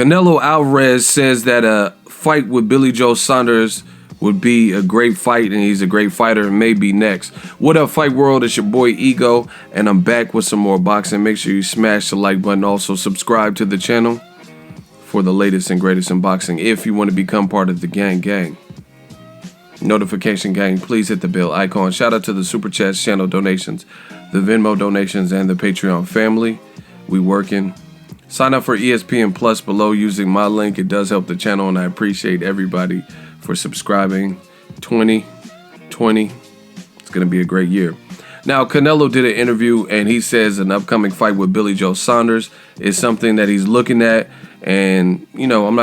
Canelo Alvarez says that a fight with Billy Joe Saunders would be a great fight, and he's a great fighter and may be next. What up, Fight World? It's your boy Ego, and I'm back with some more boxing. Make sure you smash the like button. Also, subscribe to the channel for the latest and greatest in boxing if you want to become part of the gang. Notification gang, please hit the bell icon. Shout out to the Super Chats channel donations, the Venmo donations, and the Patreon family. We working. Sign up for ESPN Plus below using my link. It does help the channel, and I appreciate everybody for subscribing. 2020, it's going to be a great year. Now, Canelo did an interview, and he says an upcoming fight with Billy Joe Saunders is something that he's looking at. And, you know, I'm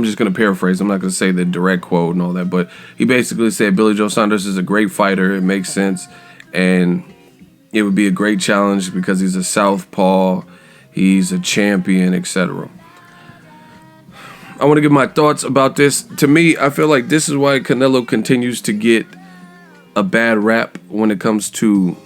just going to paraphrase. I'm not going to say the direct quote and all that. But he basically said Billy Joe Saunders is a great fighter. It makes sense. And it would be a great challenge because he's a southpaw. He's a champion, etc. I want to give my thoughts about this. To me, I feel like this is why Canelo continues to get a bad rap when it comes to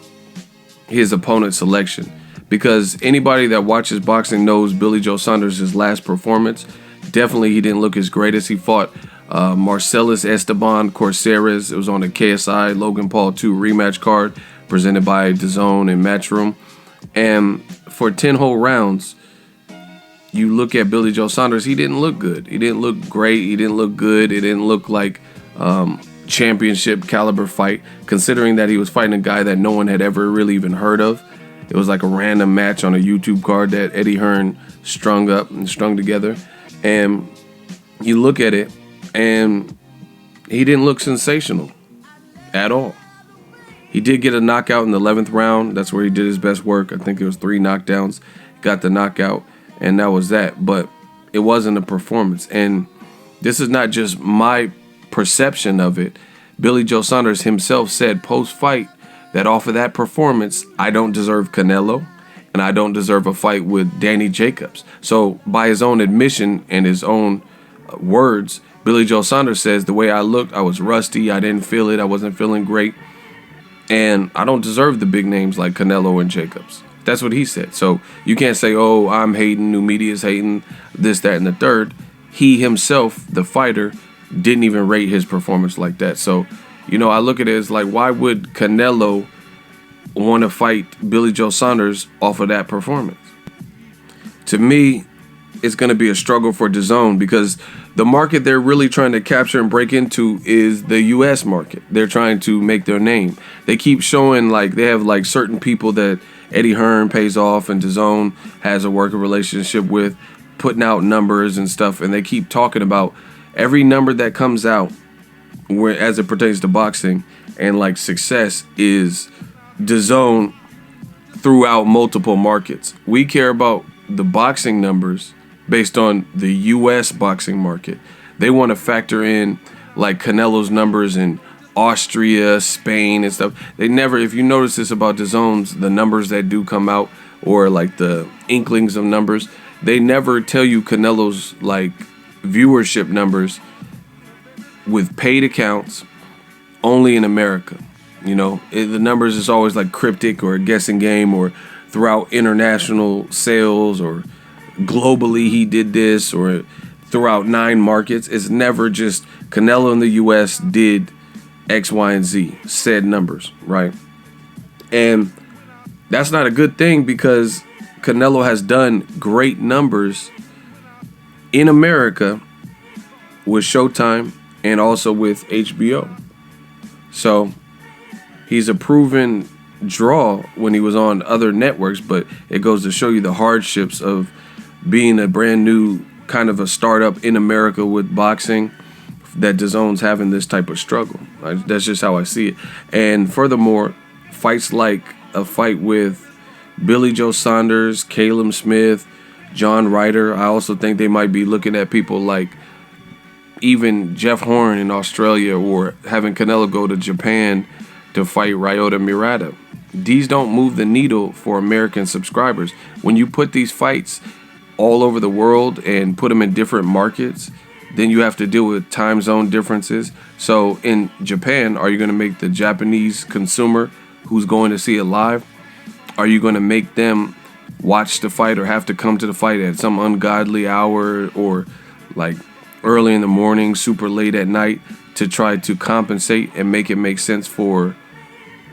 his opponent selection. Because anybody that watches boxing knows Billy Joe Saunders' last performance. Definitely he didn't look his greatest. He fought Marcellus Esteban Corceres. It was on the KSI Logan Paul 2 rematch card presented by DAZN and Matchroom. And for 10 whole rounds, you look at Billy Joe Saunders, he didn't look good. He didn't look great. He didn't look good. It didn't look like championship caliber fight, considering that he was fighting a guy that no one had ever really even heard of. It was like a random match on a YouTube card that Eddie Hearn strung up and strung together. And you look at it, and he didn't look sensational at all. He did get a knockout in the 11th round. That's where he did his best work. I think it was 3 knockdowns. Got the knockout, and that was that. But it wasn't a performance. And this is not just my perception of it. Billy Joe Saunders himself said post-fight that off of that performance, I don't deserve Canelo, and I don't deserve a fight with Danny Jacobs. So by his own admission and his own words, Billy Joe Saunders says, the way I looked, I was rusty, I didn't feel it, I wasn't feeling great, and I don't deserve the big names like Canelo and Jacobs. That's what he said. So you can't say, oh, I'm hating, new media's hating, this, that, and the third. He himself, the fighter, didn't even rate his performance like that. So, you know, I look at it as like, why would Canelo want to fight Billy Joe Saunders off of that performance? To me, it's going to be a struggle for DAZN because the market they're really trying to capture and break into is the US market. They're trying to make their name. They keep showing like they have like certain people that Eddie Hearn pays off and DAZN has a working relationship with, putting out numbers and stuff, and they keep talking about every number that comes out where as it pertains to boxing and like success is DAZN throughout multiple markets. We care about the boxing numbers based on the US boxing market. They want to factor in like Canelo's numbers in Austria, Spain and stuff. They never, if you notice this about DAZN's, the numbers that do come out or like the inklings of numbers, they never tell you Canelo's like viewership numbers with paid accounts only in America. You know, the numbers is always like cryptic or a guessing game or throughout international sales or globally he did this or throughout 9 markets. It's never just Canelo in the US did X, Y, and Z, said numbers, right? And that's not a good thing because Canelo has done great numbers in America with Showtime and also with HBO. So he's a proven draw when he was on other networks, but it goes to show you the hardships of being a brand new kind of a startup in America with boxing, that DAZN's having this type of struggle. That's just how I see it. And furthermore, fights like a fight with Billy Joe Saunders, Caleb Smith, John Ryder, I also think they might be looking at people like even Jeff Horn in Australia or having Canelo go to Japan to fight Ryota Murata. These don't move the needle for American subscribers. When you put these fights all over the world and put them in different markets, then you have to deal with time zone differences. So in Japan, are you going to make the Japanese consumer who's going to see it live, are you going to make them watch the fight or have to come to the fight at some ungodly hour or like early in the morning, super late at night to try to compensate and make it make sense for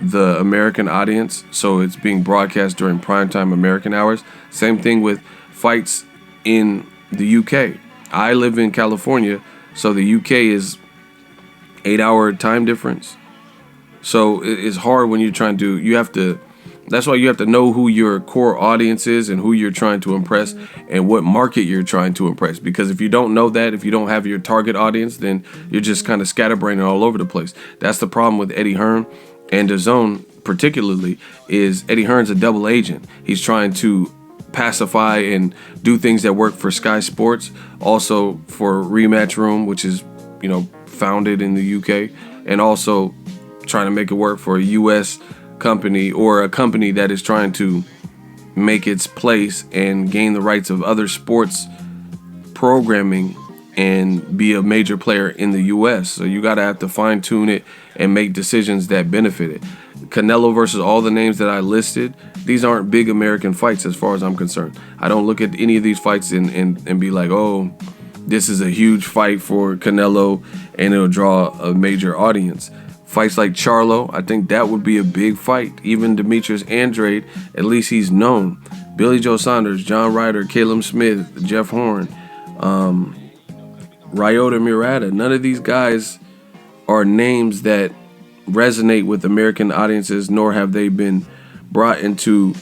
the American audience. So it's being broadcast during primetime American hours. Same thing with fights in the UK. I live in California, so the UK is 8-hour time difference. So it's hard when you're trying to, that's why you have to know who your core audience is and who you're trying to impress and what market you're trying to impress. Because if you don't know that, if you don't have your target audience, then you're just kind of scatterbraining all over the place. That's the problem with Eddie Hearn and DAZN particularly, is Eddie Hearn's a double agent. He's trying to pacify and do things that work for Sky Sports, also for Rematch Room, which is, founded in the UK, and also trying to make it work for a US company or a company that is trying to make its place and gain the rights of other sports programming and be a major player in the US. So you gotta have to fine tune it and make decisions that benefit it. Canelo versus all the names that I listed, these aren't big American fights as far as I'm concerned. I don't look at any of these fights and be like, oh, this is a huge fight for Canelo and it'll draw a major audience. Fights like Charlo, I think that would be a big fight. Even Demetrius Andrade, at least he's known. Billy Joe Saunders, John Ryder, Caleb Smith, Jeff Horn, Ryota Murata. None of these guys are names that resonate with American audiences, nor have they been brought into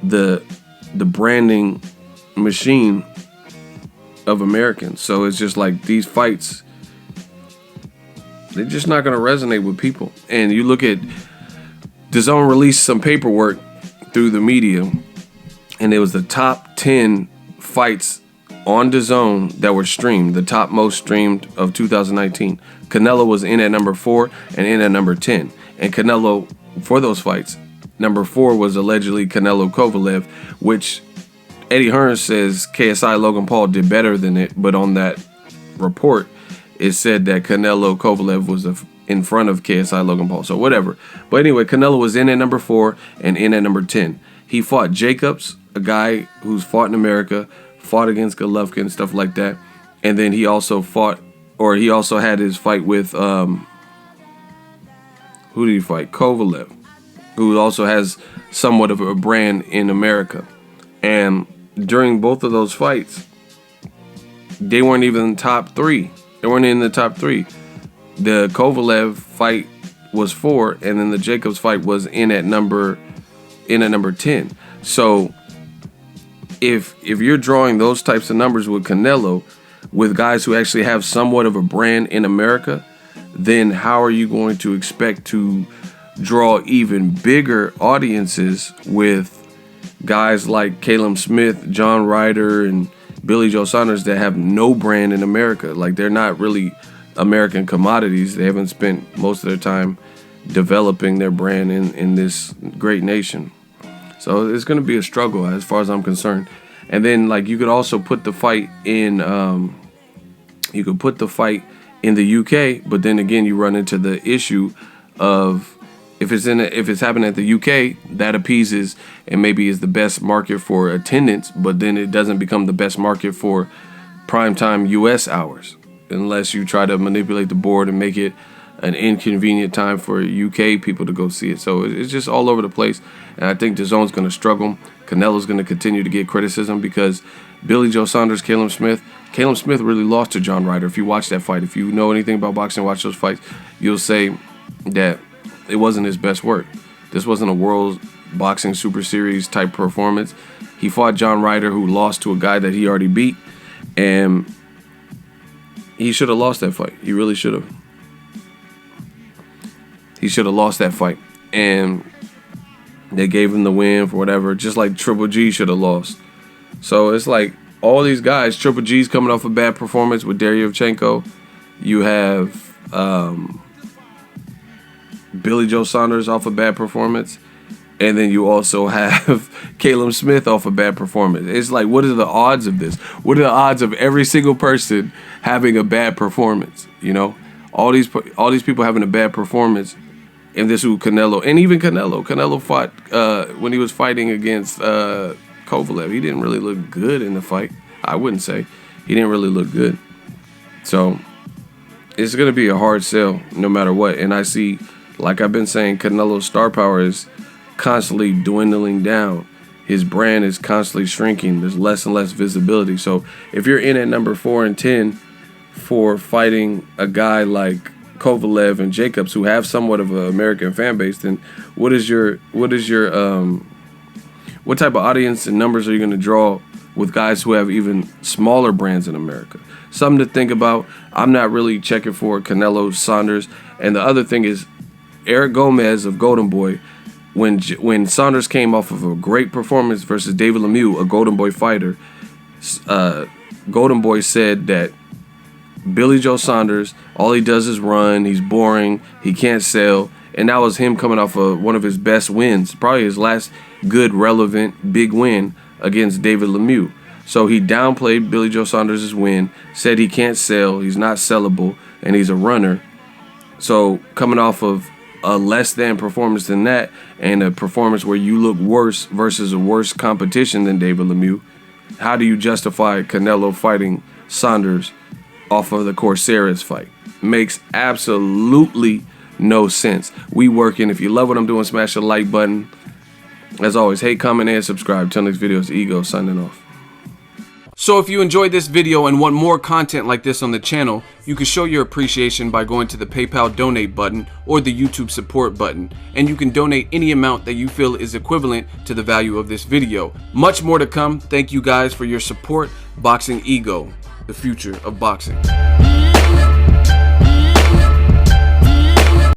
the branding machine of Americans. So it's just like these fights, they're just not going to resonate with people. And you look at DAZN released some paperwork through the media, and it was the top 10 fights on DAZN that were streamed, the top most streamed of 2019. Canelo was in at number 4 and in at number 10. And Canelo, for those fights, number 4 was allegedly Canelo Kovalev, which Eddie Hearn says KSI Logan Paul did better than it, but on that report, it said that Canelo Kovalev was in front of KSI Logan Paul. So whatever. But anyway, Canelo was in at number 4 and in at number 10. He fought Jacobs, a guy who's fought in America, fought against Golovkin, stuff like that. And then he also had his fight with, who did he fight? Kovalev, who also has somewhat of a brand in America. And during both of those fights, they weren't even top 3. They weren't in the top 3. The Kovalev fight was 4, and then the Jacobs fight was in at number 10. So if you're drawing those types of numbers with Canelo, with guys who actually have somewhat of a brand in America, then how are you going to expect to draw even bigger audiences with guys like Caleb Smith, John Ryder, and Billy Joe Saunders that have no brand in America? Like, they're not really American commodities. They haven't spent most of their time developing their brand in this great nation. So it's going to be a struggle as far as I'm concerned. And then, like, you could also put the fight in the UK, but then again you run into the issue of if it's happening at the UK, that appeases and maybe is the best market for attendance, but then it doesn't become the best market for primetime US hours unless you try to manipulate the board and make it an inconvenient time for UK people to go see it. So it's just all over the place, and I think DAZN's going to struggle. Canelo's going to continue to get criticism because Billy Joe Saunders, Caleb Smith really lost to John Ryder. If you watch that fight, if you know anything about boxing, watch those fights, you'll say that it wasn't his best work. This wasn't a World Boxing Super Series type performance. He fought John Ryder, who lost to a guy that he already beat, and he should have lost that fight. He really should have. He should have lost that fight, and they gave him the win for whatever, just like Triple G should have lost. So it's like all these guys, Triple G's coming off a bad performance with Deryevchenko. You have Billy Joe Saunders off a bad performance. And then you also have Caleb Smith off a bad performance. It's like, what are the odds of this? What are the odds of every single person having a bad performance? You know, all these people having a bad performance. And this who Canelo, and even Canelo fought when he was fighting against Kovalev. He didn't really look good in the fight. I wouldn't say. He didn't really look good. So it's going to be a hard sell no matter what. And I see, like I've been saying, Canelo's star power is constantly dwindling down. His brand is constantly shrinking. There's less and less visibility. So if you're in at number 4 and 10 for fighting a guy like Kovalev and Jacobs, who have somewhat of an American fan base, then what type of audience and numbers are you going to draw with guys who have even smaller brands in America? Something to think about. I'm not really checking for Canelo, Saunders. And the other thing is Eric Gomez of Golden Boy. When Saunders came off of a great performance versus David Lemieux, a Golden Boy fighter, Golden Boy said that Billy Joe Saunders, all he does is run, he's boring, he can't sell. And that was him coming off of one of his best wins, probably his last good, relevant, big win against David Lemieux. So he downplayed Billy Joe Saunders' win, said he can't sell, he's not sellable, and he's a runner. So coming off of a less than performance than that, and a performance where you look worse versus a worse competition than David Lemieux, how do you justify Canelo fighting Saunders off of the Corceras fight? Makes absolutely no sense. We working. If you love what I'm doing, smash the like button. As always, hate, comment, and subscribe. Till next video, it's Ego signing off. So if you enjoyed this video and want more content like this on the channel, you can show your appreciation by going to the PayPal donate button or the YouTube support button, and you can donate any amount that you feel is equivalent to the value of this video. Much more to come. Thank you guys for your support. Boxing Ego, the future of boxing.